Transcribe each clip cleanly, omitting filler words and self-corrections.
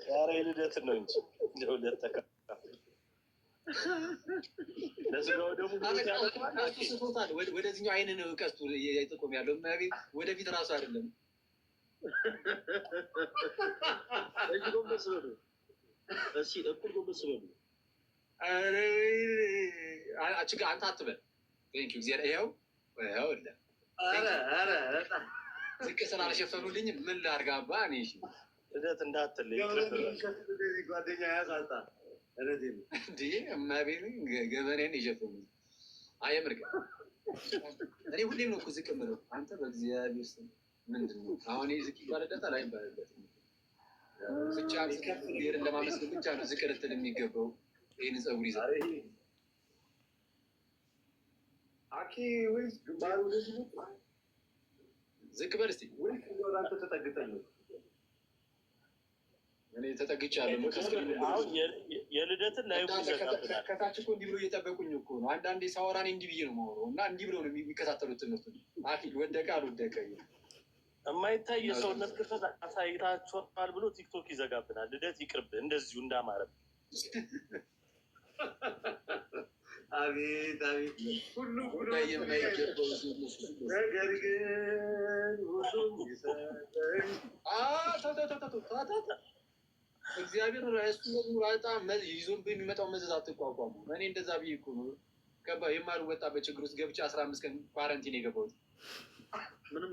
ዛሬ ልደት ነው እንጂ ለሁለት ተካፍል ለስጋው ደግሞ ስቶታል። ወደዚህኛው አይን ነው ቀስቱ እየጠቆም ያለው ቤት ወደፊት ራሱ አይደለም። ጎንበስ በሉ እሺ፣ እኩል ጎንበስ በሉ። አንተ አትበል። እግዚአብሔር ይኸው ዝቅ ስላልሸፈኑልኝ ምን ላድርግ አባ። እኔ ልደት እንዳትል ጓደኛ ያሳጣ እማቤት ገበሬን የሸፈኑ አየምር። እኔ ሁሌም ነው እኮ ዝቅ የምለው። አንተ በእግዚአብሔር ስም ምንድን ነው አሁን ዝቅ ይባልለታል አይባልለትም? ብቻ ብሔርን ለማመስገን ብቻ ነው ዝቅ ልትል የሚገባው። ይህን ፀጉር ይዘህ ዝቅ በል እስኪ። እኔ ተጠግቻለሁ። የልደትን ላይ ከታች እኮ እንዲህ ብሎ እየጠበቁኝ እኮ ነው። አንዳንዴ ሳወራ እኔ እንዲህ ብዬ ነው የማወራው እና እንዲህ ብሎ ነው የሚከታተሉት ትምህርቱ። አኪል ወደቀ አልወደቀ የማይታይ የሰውነት ክፍል አሳይታችኋል ብሎ ቲክቶክ ይዘጋብናል። ልደት ይቅርብህ እንደዚሁ እንዳማረብ። አቤት አቤት፣ ሁሉም የማይገባው ነገር ግን ሁሉም ይሰጠኝ እግዚአብሔር እሱ በጣም ይዞብህ የሚመጣው መዘዝ አትቋቋሙ። እኔ እንደዛ ብዬ እኮ ነው የማልወጣበት ችግር ውስጥ ገብቼ 15 ቀን ኳረንቲን የገባሁት። ምንም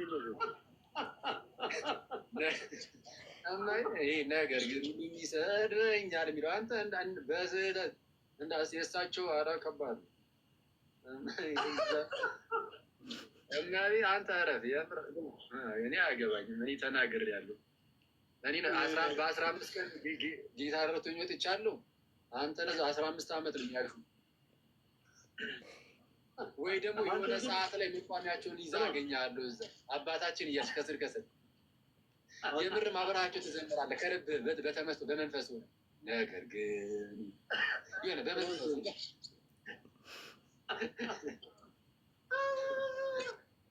ይሄ ነገር ግን ይሰድበኛል የሚለው አንተ በስህተት የእሳቸው ኧረ ከባድ አንተ እረፍ። እኔ አያገባኝም። እኔ ተናግሬያለሁ። እኔ በ15 ቀን ጌታ ረድቶኝ ወጥቻለሁ። አንተ 15 ዓመት ነው የሚያልፉ። ወይ ደግሞ የሆነ ሰዓት ላይ መቋሚያቸውን ይዛ አገኛለሁ። እዛ አባታችን እያልሽ ከስር ከስር የምር ማህበራቸው ትዘምራለህ ከልብህ በተመስጦ በመንፈስ ሆነ። ነገር ግን የሆነ በመንፈስ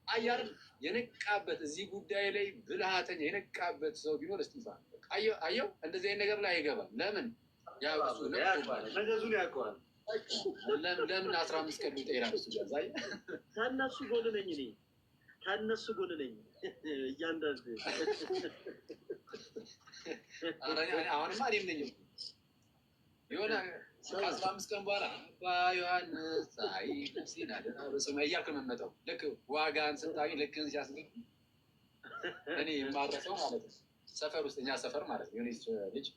አያር የነቃበት እዚህ ጉዳይ ላይ ብልሃተኛ የነቃበት ሰው ቢኖር እስጢፋኖስ አየው። እንደዚህ አይነት ነገር ላይ አይገባም። ለምን ያሱ ነገዙን ያውቀዋል። ለምን 15 ቀን ይጠይራል? እሱ ገዛይ ከእነሱ ጎን ነኝ እኔ ከእነሱ ጎን ነኝ። እያንዳንዱ አሁንማ እኔም ነኝ የሆነ ከ15 ቀን በኋላ አባ ዮሐንስ አይ ነፍሴን አደራ በሰማይ እያልክ ነው የምመጣው። ልክ ዋጋን ስታገኝ ልክህን ሲያስገኝ እኔ የማረሰው ማለት ነው። ሰፈር ውስጥ እኛ ሰፈር ማለት ነው የሆነች ልጅ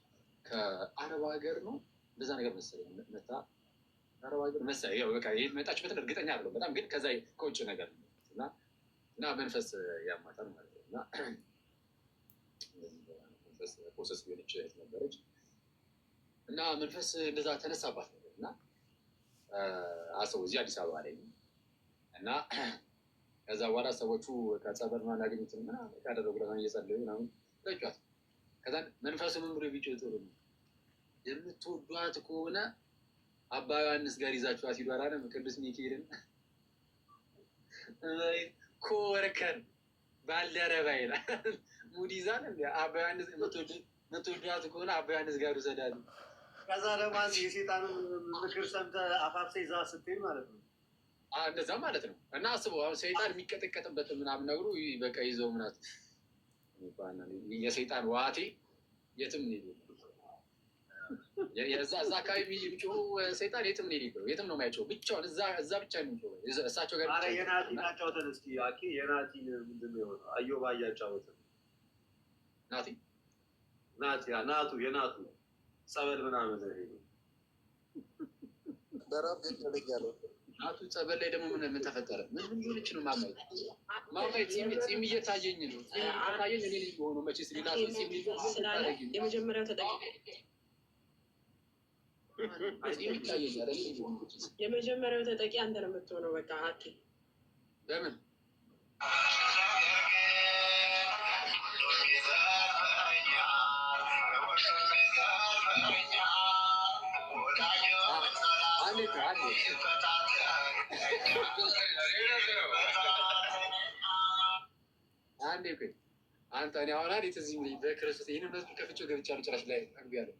ከአረብ ሀገር ነው እንደዛ ነገር መሰለኝ መታ አረብ ሀገር መሰለኝ። ያው በቃ የመጣችበትን እርግጠኛ አይደለሁም በጣም ግን ከዛ ከውጭ ነገር እና መንፈስ ያማታል ማለት ነው። እና መንፈስ ፕሮሰስ ሆነች ነበረች እና መንፈስ እንደዛ ተነሳባት ነገር እና አሰው እዚህ አዲስ አበባ ላይ እና ከዛ በኋላ ሰዎቹ ከጸበል ማናገኙትን ምና ካደረጉ ለማን እየጸለዩ ምናምን ጠጇት። ከዛ መንፈሱ ምን ብሎ ቢጮህ ጥሩ ነው የምትወዷት ከሆነ አባ ዮሐንስ ጋር ይዛችኋት ሂዱ አላለም? ቅዱስ ሚካኤልን ኮወርከን ባልደረባ ይላል ሙድ ይዛል። አባ ዮሐንስ የምትወዷት ከሆነ አባ ዮሐንስ ጋር ውሰዳሉ። ከዛ ደግሞ የሴጣንን ምክር ሰምተህ አፋፍሰህ ይዛ ስትሄድ ማለት ነው። እንደዛ ማለት ነው። እና አስበው አሁን ሰይጣን የሚቀጠቀጥበት ምናምን ነገሩ በቃ ይዘው ምናት የሰይጣን ዋቴ የትም እዛ አካባቢ የሚጮሁ ሰይጣን የትም የትም ነው የማይጮህ ብቻውን እዛ ብቻ የሚጮህ እሳቸው ጋር የናቲን አጫውተን እስኪ አኬ የናቲን ምንድን ነው የሆነው? አዮባ እያጫወትን ናቱ የናቱ ጸበል ምናምን በራብ ያለው ናቱ ጸበል ላይ ደግሞ ምን ተፈጠረ? ምን ሆነች ነው ማማይ ፂም እየታየኝ ነው ታየኝ እኔ ሆኖ መቼስ ሌላ የመጀመሪያው ተጠቂ የመጀመሪያው ተጠቂ አንተ ነው የምትሆነው። በቃ አኬ ለምን አንዴ አንተ እኔ አሁን አይደል እዚህ በክርስቶስ ይሄንን መስክ ከፍቼው ገብቻለሁ። ጭራሽ ላይ አግቢያለሁ።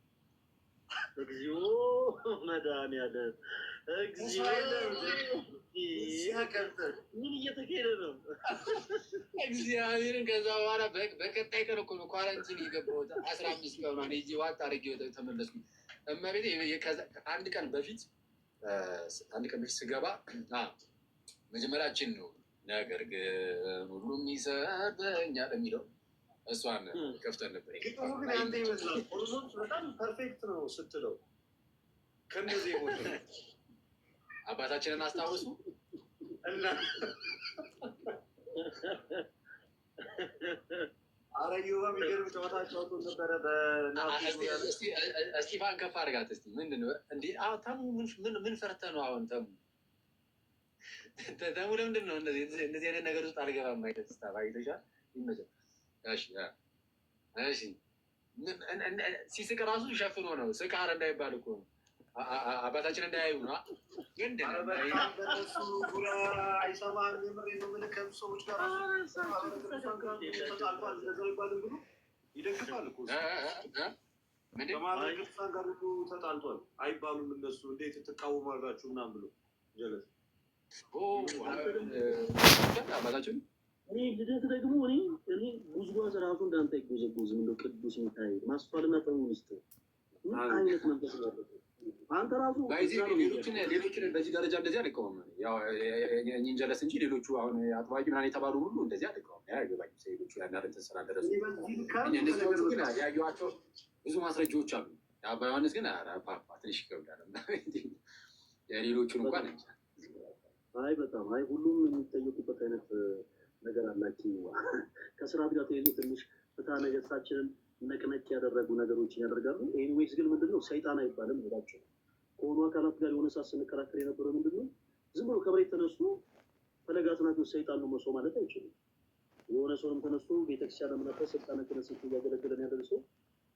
እግዚኦ መድኃኒዓለም እግዚኦ ሲያቀጥል ምን እየተካሄደ ነው? እግዚአብሔርን ከዛ በኋላ በቀጣይ ቀን እኮ ነው ኳረንቲን የገባሁት። 15 ቀን ነው እዚህ ዋጥ አድርጌ ተመለስኩ። እመቤቴ አንድ ቀን በፊት ስገባ መጀመሪያችን ነው ነገር ግን ሁሉም ይሰበኛል የሚለው እሷን ከፍተን ነበር። ግን አንተ ይመስላል ኦርቶዶክስ በጣም ፐርፌክት ነው ስትለው ከነዚህ ሞት አባታችንን አስታውሱ እና አረዩባ የሚገርም ጨዋታ ጫውቶ ነበረ። እስጢፋን ከፍ አድርጋት እስኪ። ምንድን ነው እንዴ? ተሙ ምን ፈርተህ ነው አሁን? ተሙ ለምንድን ነው እንደዚህ አይነት ነገር ውስጥ አልገባም? አይነት ስታ ባይተሻል ይመቸል። እሺ ሲስቅ ራሱ ሸፍኖ ነው። ስቃር እንዳይባል እኮ ነው። አባታችን እንዳያዩ ነው። ግን በነሱ ጉራ አይሰማም። የምሬ ነው። ምልክም ሰዎች ጋር ተጣልቷል እንደዛ ይባልም ብሎ ይደግፋል እኮ ከማለቅሳን ጋር ሁሉ ተጣልቷል አይባሉም እነሱ። እንዴት ትቃወማላችሁ ምናምን ብሎ ጀለስ አባታችን እኔ ልደት ደግሞ እኔ ጉዝጓዝ ራሱ እንዳንተ ይጎዘጎዝ ምንደ ቅዱስ ሚካኤል ማስተዋልና ጠሙ ሚስት ምን አይነት መንፈስ ነው? አንተ ራሱ ሌሎችን በዚህ ደረጃ እንደዚህ አልቀውም። ያው እኔን ጀለስ እንጂ ሌሎቹ አሁን አጥባቂ ምናምን የተባሉ ሁሉ እንደዚህ አልቀውም። ያገባኝ ሌሎቹ ያናረን ስላደረሱ እነዚህ ግን ያዩዋቸው ብዙ ማስረጃዎች አሉ። አባ ዮሐንስ ግን ፓፓ ትንሽ ይከብዳል። የሌሎቹን እንኳን አይ በጣም አይ ሁሉም የሚጠየቁበት አይነት ነገር አላቸው። ከስርዓት ጋር ተይዞ ትንሽ ፍትሐ ነገሥታችንን ነቅነቅ ያደረጉ ነገሮችን ያደርጋሉ። ኤኒዌይስ ግን ምንድነው ሰይጣን አይባልም ብላቸው ከሆኑ አካላት ጋር የሆነ ሰዓት ስንከራከር የነበረው ምንድነው ዝም ብሎ ከመሬት ተነስቶ ፈለጋትናቸው ሰይጣን ነው መስሎ ማለት አይችልም። የሆነ ሰውንም ተነስቶ ቤተክርስቲያን ለምናፈስ ስልጣነ ክህነት እያገለገለን ያለ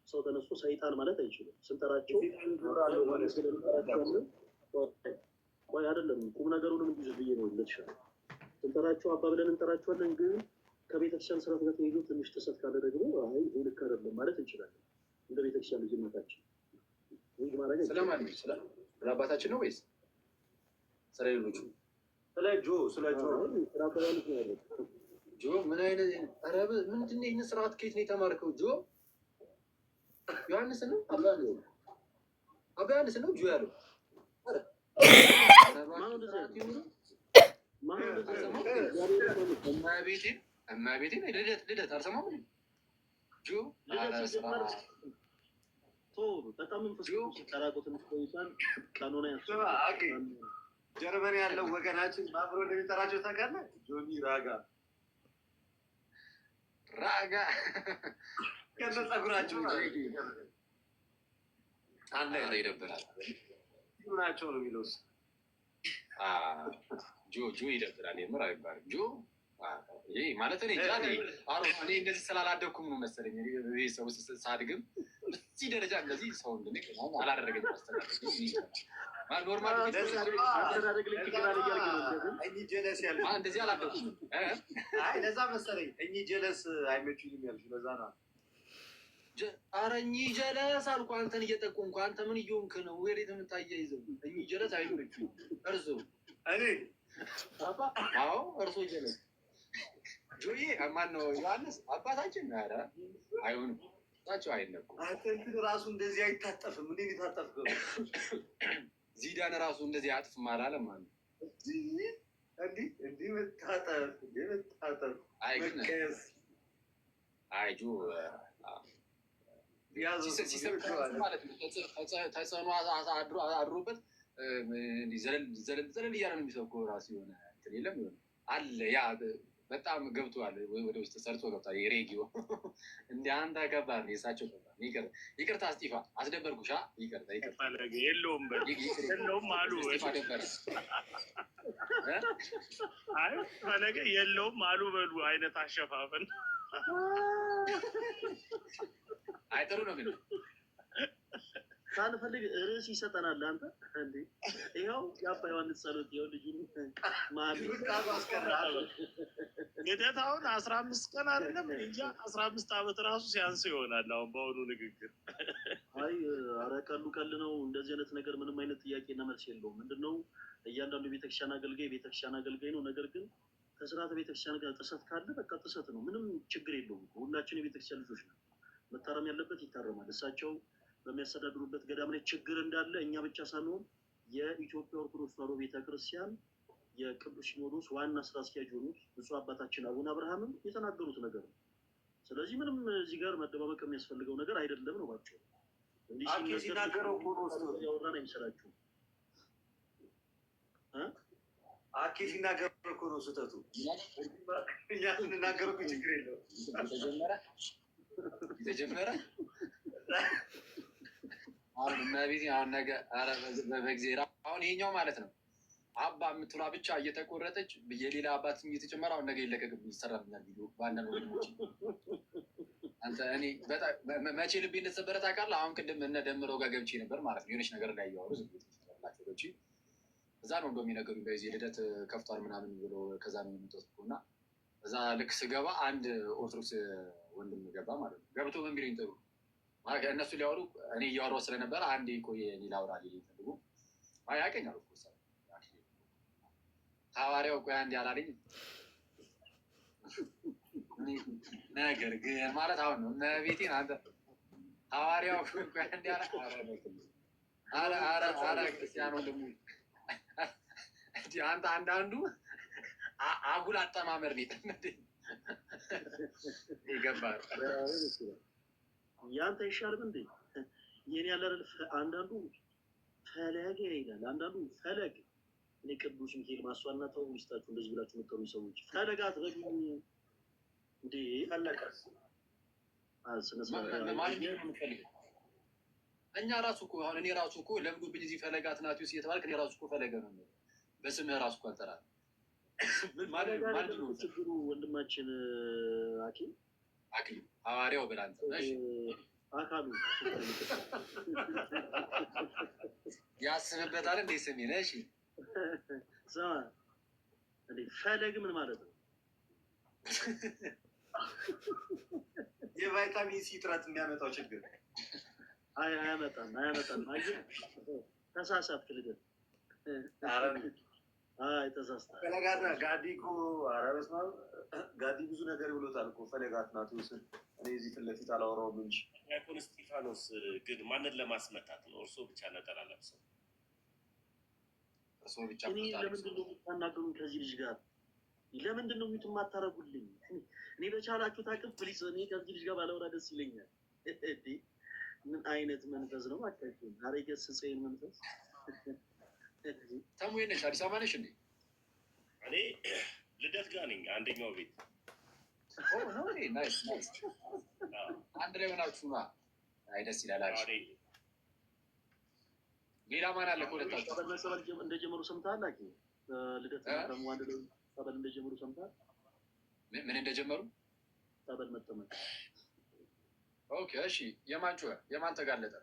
ሰው ተነስቶ ሰይጣን ማለት አይችልም። ስንጠራቸው ቆይ አይደለም ቁም ነገሩንም እንዲይዙ ብዬ ነው ለተሻለ ስንጠራቸው አባ ብለን እንጠራቸዋለን። ግን ከቤተክርስቲያን ስርዓት ጋር ተይዞ ትንሽ ጥሰት ካለ ደግሞ አይ ልክ አይደለም ማለት እንችላለን። እንደ ቤተክርስቲያን ልጅነታችን ወይ ማለት ስለማን ስለ አባታችን ነው ወይስ ስለ ሌሎቹ? ስለ ጆ ምን አይነት አረብ ምንድን ነው? ይህን ስርዓት ከየት ነው የተማርከው? ጆ ዮሐንስ ነው አባ ዮሐንስ ነው ጆ ያለው እማቤቴ ልደት አልሰማም። ጆ በጣም ጀርመን ያለው ወገናችን ማብሮ እንደሚጠራቸው ታውቃለህ? ጆኒ ራጋ ከነ ፀጉራቸው አንድ ይደብራል ናቸው ነው የሚለው ጆ ይደብራል። የምር አይባልም ጆ ይሄ ማለት እኔ እንደዚህ ስላላደኩም ነው መሰለኝ። ሰው ሳድግም እዚህ ደረጃ እንደዚህ ሰው አላደረገኝ ኖርማል እንደዚህ አላደኩም። ለዛ መሰለኝ እኚህ ጀለስ አይመቹኝም ያልሽ ለዛ ነው። ኧረ እኚህ ጀለስ አልኩ አንተን እየጠቆምኩ። አንተ ምን እየሆንክ ነው? ወዴት የምታያይዘው? እኚህ ጀለስ አይመቹኝ። እርሶ አዎ እርሶ ጀለስ ጆዬ ማነው ዮሐንስ አባታችን? ኧረ አይሆንም እሳቸው አይነኩም። እንትን ራሱ እንደዚህ አይታጠፍም። እንዴት የታጠፍ ዚዳን ራሱ እንደዚህ አጥፍም አላለም ማለት እንዲህ መታጠፍ አይ ጆ ማለት ነው። ተጽዕኖ አድሮበት ዘለል እያለ ነው የሚሰብከው። ራሱ የሆነ እንትን የለም የሆነ አለ ያ በጣም ገብቷል። ወደ ውስጥ ሰርቶ ገብቷል። የሬጊዮ እንደ አንተ ከባድ ነው። የእሳቸው ከባድ ይቅርታ እስጢፋ አስደበርኩሻ። ይቅርታ የለውም አሉ ፈለገ የለውም አሉ በሉ አይነት አሸፋፈን አይጠሩ ነው ግን ሳንፈልግ ርዕስ ይሰጠናል። አንተ እንዴ ይኸው የአባ ዮሐንስ ጸሎት ይኸው ልጁን ማል ልደት አሁን 15 ቀን አይደለም እንጃ 15 ዓመት ራሱ ሲያንስ ይሆናል። አሁን በአሁኑ ንግግር አይ ኧረ ቀሉ ቀል ነው። እንደዚህ አይነት ነገር ምንም አይነት ጥያቄና መልስ የለውም። ምንድነው እያንዳንዱ ቤተክርስቲያን አገልጋይ ነው። ነገር ግን ከስርዓተ ቤተክርስቲያን ጋር ጥሰት ካለ በቃ ጥሰት ነው፣ ምንም ችግር የለውም። ሁላችን የቤተክርስቲያን ልጆች ነው። መታረም ያለበት ይታረማል። እሳቸው በሚያስተዳድሩበት ገዳም ላይ ችግር እንዳለ እኛ ብቻ ሳንሆን የኢትዮጵያ ኦርቶዶክስ ተዋሕዶ ቤተክርስቲያን የቅዱስ ሲኖዶስ ዋና ስራ አስኪያጅ የሆኑት ብፁዕ አባታችን አቡነ አብርሃምም የተናገሩት ነገር ነው። ስለዚህ ምንም እዚህ ጋር መደባበቅ የሚያስፈልገው ነገር አይደለም ነው ባቸው። እንዲህ ሲናገረው ያወራን አይመስላችሁም? አኬ ሲናገረው እኮ ነው ስህተቱ። እኛ ስንናገረው እኮ ችግር የለውም። ተጀመረ አሁን እመቤቴ አሁን ነገ በጊዜ አሁን ይሄኛው ማለት ነው አባ የምትሏ ብቻ እየተቆረጠች የሌላ አባት እየተጨመረ አሁን ነገ ይለቀቅብኝ ይሰራብኛል ቪዲዮ በአንዳንድ ወገኖች። አንተ እኔ በጣም መቼ ልቤ እንደተሰበረ ታውቃለህ? አሁን ቅድም እነ ደምረው ጋር ገብቼ ነበር ማለት ነው። የሆነች ነገር ላይ እያወሩ ዝላቸው ገብቼ እዛ ነው እንደው የሚነገሩኝ በዚህ ልደት ከፍቷል ምናምን ብሎ ከዛ ነው የሚመጡት እና እዛ ልክ ስገባ አንድ ኦርቶዶክስ ወንድም ገባ ማለት ነው። ገብቶ ምን ቢለኝ ጥሩ እነሱ ሊያወሩ እኔ እያወራሁ ስለነበረ አንዴ ቆይ እኔ ላውራ ሊለኝ ፈልጎ ያውቀኛል እኮ ሐዋርያው ቆይ አንዴ አላለኝ ነገር ግን ማለት አሁን ነው እመቤቴን አንተ ሐዋርያው ቆይ አንዴ አረ ክርስቲያኖ ደግሞ አንተ አንዳንዱ አጉል አጠማመር ነው ይገባል። ያንተ ይሻልም እንዴ የኔ ያለ አንዳንዱ ፈለገ ይላል፣ አንዳንዱ ፈለግ። እኔ ቅዱስ ሚካኤል ማስዋልና ተው ሚስታችሁ እንደዚህ ብላችሁ የምትጠሩ ሰዎች ፈለጋት በግኝ እንዴ ፈለጋት እኛ ራሱ እኮ አሁን እኔ ራሱ እኮ ለምዶብኝ እዚህ ፈለጋት ናቲውስ እየተባልክ እኔ ራሱ እኮ ፈለገ ነው በስምህ ራሱ እኮ አልጠራህም። ማለት ነው ችግሩ ወንድማችን አክሊሉ ሐዋርያው ብላንተ አካሉ ያስብበታል እንዴ ስሜ ነሽ ፈለግ ምን ማለት ነው? የቫይታሚን ሲ እጥረት የሚያመጣው ችግር አያመጣም። አየህ ተሳሳትክ ልደት። ተሳሳትክ። ፈለጋት ጋዲ እኮ ኧረ በስመ አብ ጋዲ ብዙ ነገር ብሎታል እኮ ፈለጋት ናት ይወስን። እኔ እዚህ ፊት ለፊት አላወራውም እንጂ ዲያቆን እስጢፋኖስ ግን ማንን ለማስመታት ነው? እርሶ ብቻ ነጠላ ለብሰው እኔ ለምንድን ነው የምታናገሩኝ ከዚህ ልጅ ጋር? ለምንድን ነው የማታረጉልኝ? እኔ በቻላችሁ ታቅፍ ፕሊስ። እኔ ከዚህ ልጅ ጋር ባለወራ ደስ ይለኛል። ምን አይነት መንፈስ ነው ማታችሁ? ዛሬ ገስጸኝ መንፈስ ተሙ ነሽ? አዲስ አበባ ነሽ እንዴ? እኔ ልደት ጋር ነኝ፣ አንደኛው ቤት። አንድ ላይ ሆናችሁ አይ ደስ ይላል። ሌላ ማን አለ? ከሁለታችሁ እንደጀመሩ ሰምተሃል? ልደት ደግሞ አንድ ላይ ጸበል እንደጀመሩ ሰምተሃል? ምን እንደጀመሩ? ጸበል መጠመቅ። ኦኬ እሺ። የማን ተጋለጠ?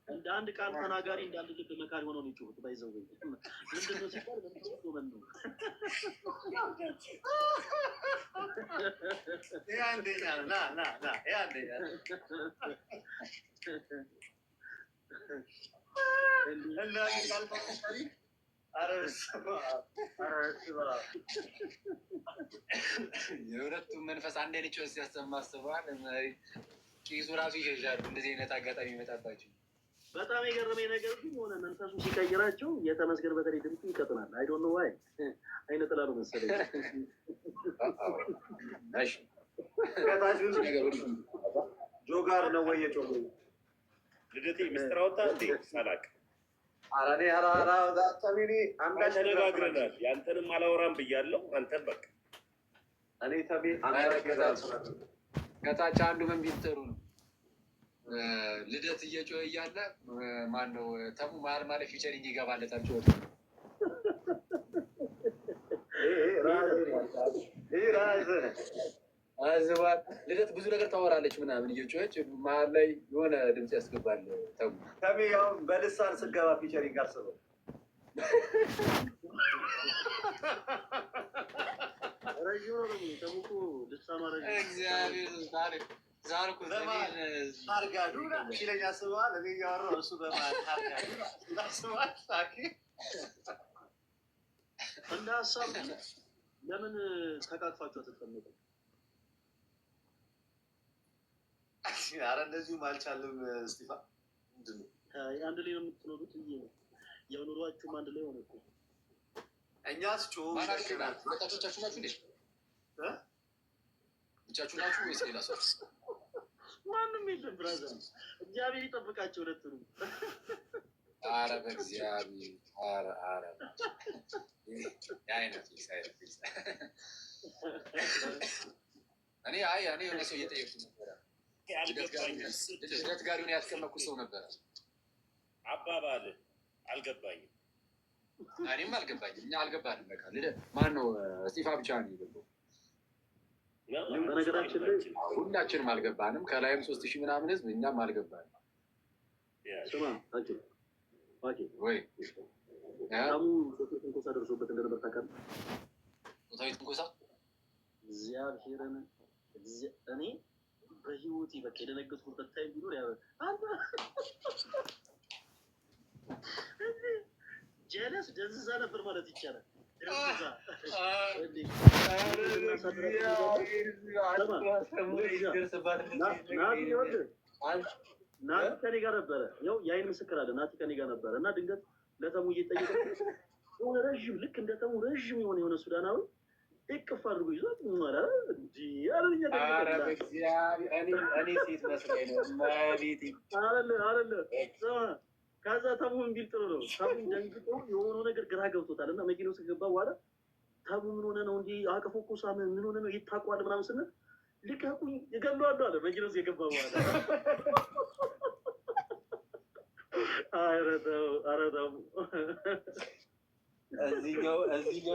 እንደ አንድ ቃል ተናጋሪ እንደ አንድ ልብ መካሪ ሆነው ነው የጮሁት። ባይዘው ምንድን ነው ሲባል በምን ነው አንደኛ ና አንደኛ የሁለቱም መንፈስ አንድ ልጭ ሲያሰማ አስበዋል። ቄሱ ራሱ ይሸሻሉ እንደዚህ አይነት አጋጣሚ ይመጣባቸው። በጣም የገረመኝ ነገር ግን ሆነ መንፈሱ ሲቀይራቸው የተመስገን በተለይ ድምፁ ይቀጥናል። አይ ዶንት ኖ ዋይ አይነ ጥላ ነው መሰለኝ። ጆጋር ነው ወይ የጮሁ ልደቴ ሚስጥር አወጣ እንዴ ሳላቅ ተነጋግረናል። ያንተንም አላወራም ብያለሁ። አንተን በቃ እኔ ተቤ ከታች አንዱ ምን ቢል ጥሩ ነው ልደት እየጮኸ እያለ ማነው ተሙ መሀል ማለት ፊቸሪንግ ይገባለታል። ጮኸ አዝባት ልደት ብዙ ነገር ታወራለች ምናምን እየጮኸች መሀል ላይ የሆነ ድምፅ ያስገባል። ተሙ ያው በልሳን ስገባ ፊቸሪንግ አስበው እንደ ሀሳብ ለምን ተቃቅፋችሁ አትቀመጡም? ኧረ እንደዚሁም አልቻልም። እስጢፋ አንድ ላይ ነው የምትኖሩት? ያው ኑሯችሁም አንድ ላይ ሆነ እኮ። እኛስ ብቻችሁ ናችሁ እንዴ? ብቻችሁ ናችሁ ወይስ ሌላ ሰው? ማንም የለም ብራዘር። እግዚአብሔር ይጠብቃቸው ሁለቱንም። ኧረ በእግዚአብሔር ኧረ የአይነት እኔ የሆነ ሰው እየጠየኩት ነበረ። ልደት ጋር ሆነ ያስቀመጥኩት ሰው ነበረ። አባባል አልገባኝም። እኔም አልገባኝም። እኛ አልገባንም። በቃ ማን ነው እስጢፋ ብቻ ነው የገባው። በነገራችን ላይ ሁላችንም አልገባንም። ከላይም 3000 ምናምን ህዝብ፣ እኛም አልገባንም። ስማ ወይ ታሙ ትንኮሳ ደርሶበት እንደነበር ታውቃለህ? ጾታዊ ትንኮሳ እግዚአብሔርን እኔ በህይወቴ በቃ የደነገጥኩበት ታይም ቢኖር አንተ ጀለስ ደንዝዛ ነበር ማለት ይቻላል። ናቲ ከኔ ጋር ነበረ። ያው የአይን ምስክር አለ። ናቲ ከኔ ጋር ነበረ እና ድንገት ለተሙ እየጠየቀ የሆነ ረዥም ልክ እንደ ተሙ ረዥም የሆነ ሱዳናዊ እቅፍ አድርጎ ይዞት ከዛ ተሙን ቢል ጥሩ ነው። ተሙን ደንግጦ የሆነው ነገር ግራ ገብቶታል እና መኪና ውስጥ ገባ። በኋላ ተሙ ምን ሆነ ነው እንዲህ አቅፎ እኮ ሳመ ምን ሆነ ነው ይታቋል ምናምን ስንል ልቀቁኝ እገለዋለሁ አለ። መኪና ውስጥ የገባ በኋላ ኧረ ተው እዚህኛው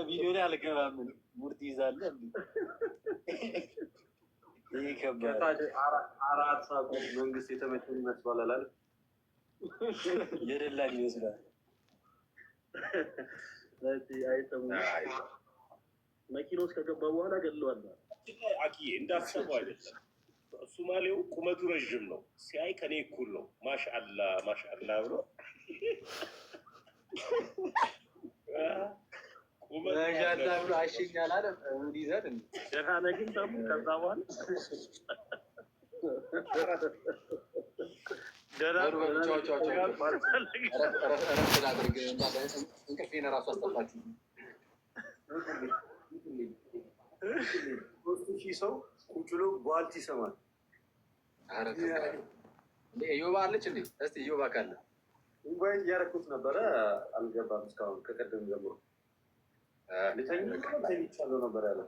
ቪዲዮ ላይ አልገባም። ሙርት ይዛለህ ይህ ከባድ አራት ሳቁ መንግስት የተመቸን ይመስላል አላለ የደላን ይመስላል። አይተሙ መኪና ውስጥ ከገባ በኋላ ገለዋለሁ። አኪዬ እንዳሰቡ አይደለም። ሱማሌው ቁመቱ ረዥም ነው። ሲያይ ከኔ እኩል ነው። ማሻአላ ማሻአላ ብሎ ማሻአላ ብሎ አሸኛል አለ። እንዲዘር ደህና ነህ ግን ተሙ ከዛ በኋላ እንቅልፌን እራሱ አስጠፋችሁ። 3000 ሰው ቁጭ ብሎ ቧልት ይሰማል። እዮባ አለች እንዴ? እስኪ እዮባ ካለ ኢንቫይት እያደረኩት ነበረ። አልገባም እስካሁን ከቀደም ጀምሮ ልተኛለሁ ነበር ያለ።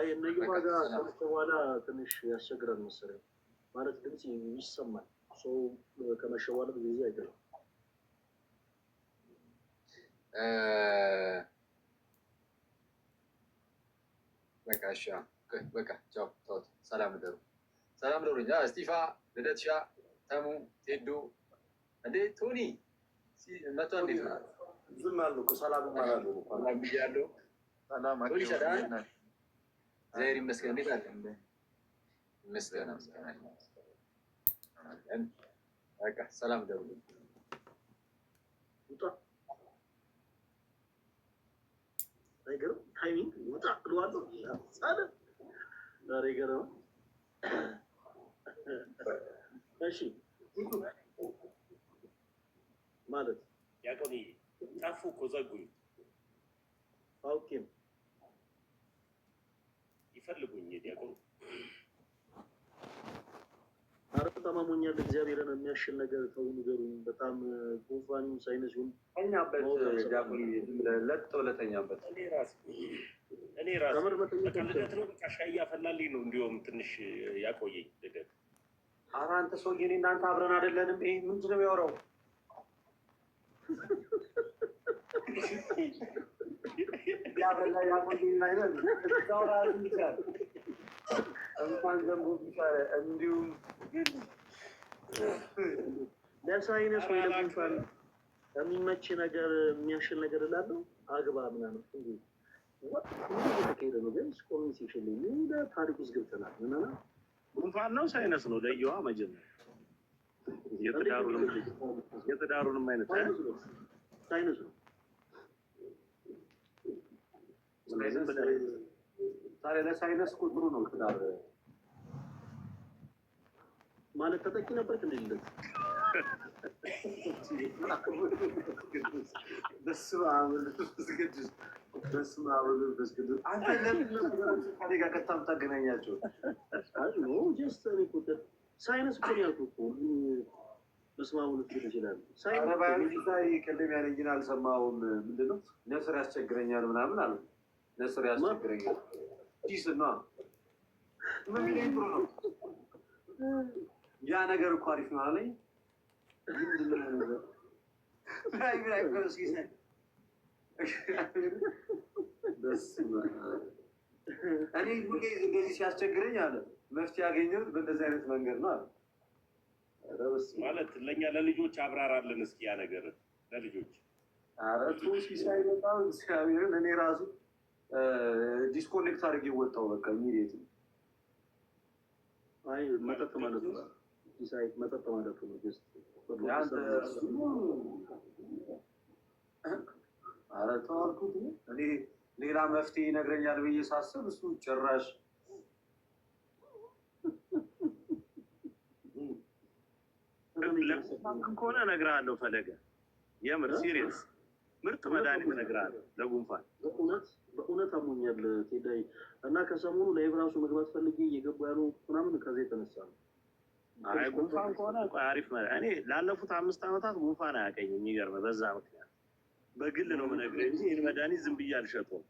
እነ እዮባ ጋር ከመሸ በኋላ ትንሽ ያስቸግራል መሰለኝ። ማለት ድምፅ ይሰማል። ሰው ከመሸ በኋላ ብዙ ጊዜ አይገባም። በቃ እሺ፣ በቃ ቻው፣ ተውት። ሰላም ደሩ፣ ሰላም ደሩ። እስጢፋ፣ ልደትሻ፣ ተሙ፣ ቴዶ እንዴ ቶኒ መቶ እንዴት ነው? ዝም አሉ እኮ ሰላም ማለት ነው። ሰላም ብያለሁ። ሰላም ቶኒ ሰላም ዘይር ይመስገን። እንዴት አለ? ይመስገን በቃ ሰላም ደሩ። ውጣ አይገርም? ታይሚንግ ውጣ ብለዋለሁ። ጻለ ዛሬ ገረመ። እሺ ማለት ያቆኒ ጠፉ እኮ ዘጉኝ። አውቄም ይፈልጉኝ ዲያቆኑ። ኧረ ተማሞኛል። እግዚአብሔርን የሚያሽል ነገር ተው ንገሩኝ። በጣም ጉንፋኑ ሳይነሱን ተኛበት ዲያቆኒ ለጥ ብለተኛበት። እኔ ራሴ ልደት ነው በቃ ሻይ እያፈላልኝ ነው። እንዲሁም ትንሽ ያቆየኝ ልደት። ኧረ አንተ ሰውዬ እኔ እናንተ አብረን አይደለንም። ይሄ ምንድን ነው የሚያወራው? ያበላ ያቆየኝ አይደል? ዛውራ ይችላል እንኳን ዘንቡ ቢቻለ እንዲሁም ለሳይነስ ወይ ለጉንፋን የሚመች ነገር የሚያሽል ነገር እላለሁ። አግባ ምናምን እንጂ እየተካሄደ ነው ጋይስ። ኮሜንሴሽን ላይ ምን ታሪክ ውስጥ ገብተናል? ምንና ጉንፋን ነው ሳይነስ ነው ለየዋ መጀመሪያ የትዳሩንም አይነት ሳይነስ ነው። ታዲያ ለሳይነስ ቁጥሩ ነው ትዳር ማለት ተጠቂ ነበር እንደዚህ በስመ አብ አንተ ለምን ከኔ ጋር ከተማ ታገናኛቸው? ጀስት እኔ ቁጥር ሳይነስ እኮ ነው ያልኩት እኮ በስመ አብ ልትል ይችላል። ቅድም ያለኝን አልሰማሁም። ምንድን ነው ነስር ያስቸግረኛል ምናምን አለ። ነስር ያስቸግረኛል ዲስ ነው ምን ሚለኝ ጥሩ ነው። ያ ነገር እኮ አሪፍ ነው አለኝ። እኔ ሁሌ እንደዚህ ሲያስቸግረኝ አለ መፍትሄ ያገኘሁት በእንደዚህ አይነት መንገድ ነው አለ። ማለት ለእኛ ለልጆች አብራራለን እስኪ ያ ነገር ለልጆች። ኧረ ተው ሲሳይ በጣም እግዚአብሔርን እኔ ራሱ ዲስኮኔክት አድርጌ ወጣሁ በቃ ኢሚዲየት። አይ መጠጥ ማለት ነው ሲሳይ መጠጥ ማለት ነው። ጀስት ኧረ ተው አልኩት። እኔ ሌላ መፍትሄ ይነግረኛል ብዬ ሳስብ እሱ ጭራሽ ለጉንፋን ከሆነ እነግርሃለሁ ፈለገ፣ የምር ሲሪየስ ምርጥ መድኃኒት እነግርሃለሁ ለጉንፋን። በእውነት አሞኛል ቴዳይ እና ከሰሞኑ ላይ ራሱ መግባት ፈልጌ እየገቡ ያሉ ምናምን ከዚህ የተነሳ ነው። አይ ጉንፋን ከሆነ አሪፍ እኔ ላለፉት 5 ዓመታት ጉንፋን አያውቀኝም። የሚገርምህ በዛ ምክንያት በግል ነው የምነግርህ እንጂ ይህን መድኃኒት ዝም ብዬ አልሸጠውም።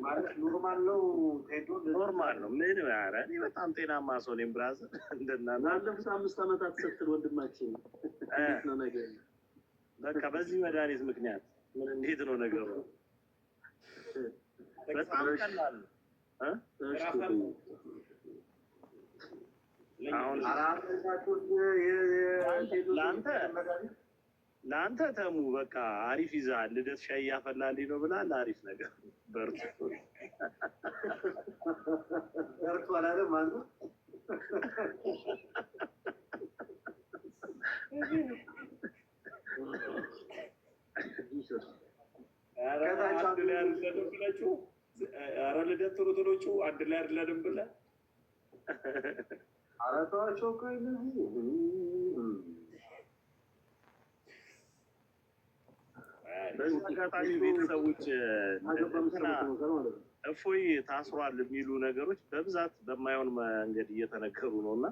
ማለት ኖርማል ነው ቴዶ፣ ኖርማል ነው። ምን ኧረ እኔ በጣም ጤናማ ሰው ነኝ ብራዘር። እንደናንተ ላለፉት 5 ዓመታት ስትል ወንድማችን ነው ነገር በቃ በዚህ መድኃኒት ምክንያት ምን እንዴት ነው ነገሩ? በጣም ቀላል ነው። አሁን ለአንተ ተሙ በቃ አሪፍ ይዛል። ልደት ሻይ እያፈላልኝ ነው ብላል። አሪፍ ነገር በርቱ አላለም አንዱ ኧረ ልደት ቶሎ ቶሎ አንድ ላይ አይደለንም ብለህ ኧረ ተዋቸው እኮ በዚህ አጋጣሚ ቤተሰቦች እፎይ ታስሯል የሚሉ ነገሮች በብዛት በማይሆን መንገድ እየተነገሩ ነው እና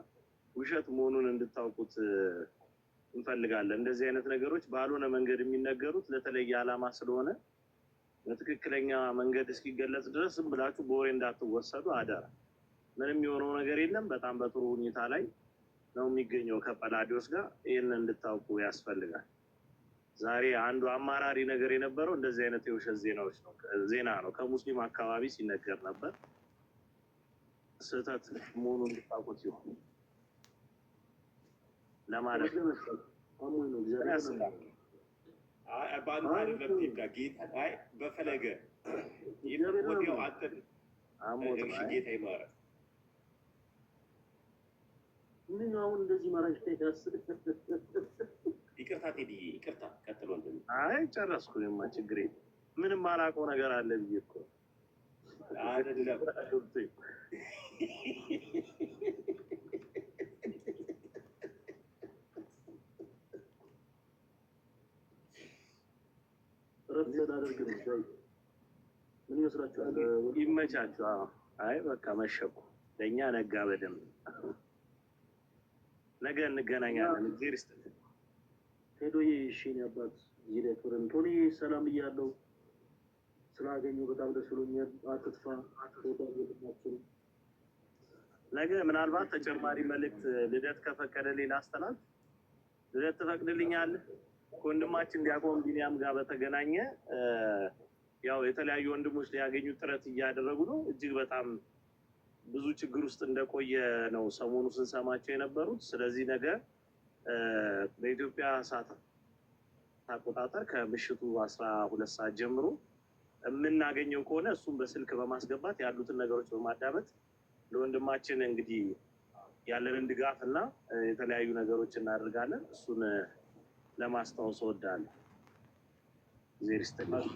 ውሸት መሆኑን እንድታውቁት እንፈልጋለን። እንደዚህ አይነት ነገሮች ባልሆነ መንገድ የሚነገሩት ለተለየ ዓላማ ስለሆነ በትክክለኛ መንገድ እስኪገለጽ ድረስ ዝም ብላችሁ በወሬ እንዳትወሰዱ አደራ። ምንም የሆነው ነገር የለም። በጣም በጥሩ ሁኔታ ላይ ነው የሚገኘው ከጰላዲዮስ ጋር። ይህንን እንድታውቁ ያስፈልጋል። ዛሬ አንዱ አማራሪ ነገር የነበረው እንደዚህ አይነት የውሸት ዜና ነው። ከሙስሊም አካባቢ ሲነገር ነበር። ስህተት መሆኑን እንድታውቁት ይሆን ለማለት ነው። በአንተ አይደለም ጌታ በፈለገ ወዲያው አንተን ጌታ ይማረ ምን አሁን እንደዚህ ማራጅ ታይታስብ። ይቅርታ ቴዲ ይቅርታ። ቀጥሎ እንደምን አይ ጨረስኩ። የማ ችግር ምንም አላውቀው ነገር አለ ብዬ እኮ አይደለም። ምን ይመስላችኋል? ይመቻችሁ። አይ በቃ መሸኩ። ለእኛ ነጋ በደንብ ነገ እንገናኛለን። እግዚአብሔር ይስጥልኝ። ቴዶዬ እሺን ያባት ዲሬክተርን ቶኒ ሰላም እያለው ስላገኘሁ በጣም ደስ ብሎኛል። አትጥፋ ተወዳጅነታችን። ነገ ምናልባት ተጨማሪ መልእክት ልደት ከፈቀደልኝ ላስተላልፍ። ልደት ትፈቅድልኛለህ? ከወንድማችን ዲያቆን ቢኒያም ጋር በተገናኘ ያው የተለያዩ ወንድሞች ሊያገኙ ጥረት እያደረጉ ነው። እጅግ በጣም ብዙ ችግር ውስጥ እንደቆየ ነው ሰሞኑ ስንሰማቸው የነበሩት። ስለዚህ ነገ በኢትዮጵያ ሰዓት አቆጣጠር ከምሽቱ 12 ሰዓት ጀምሮ የምናገኘው ከሆነ እሱን በስልክ በማስገባት ያሉትን ነገሮች በማዳመጥ ለወንድማችን እንግዲህ ያለንን ድጋፍ እና የተለያዩ ነገሮች እናደርጋለን። እሱን ለማስታወስ እወዳለሁ። ዜር ይስጥልኝ።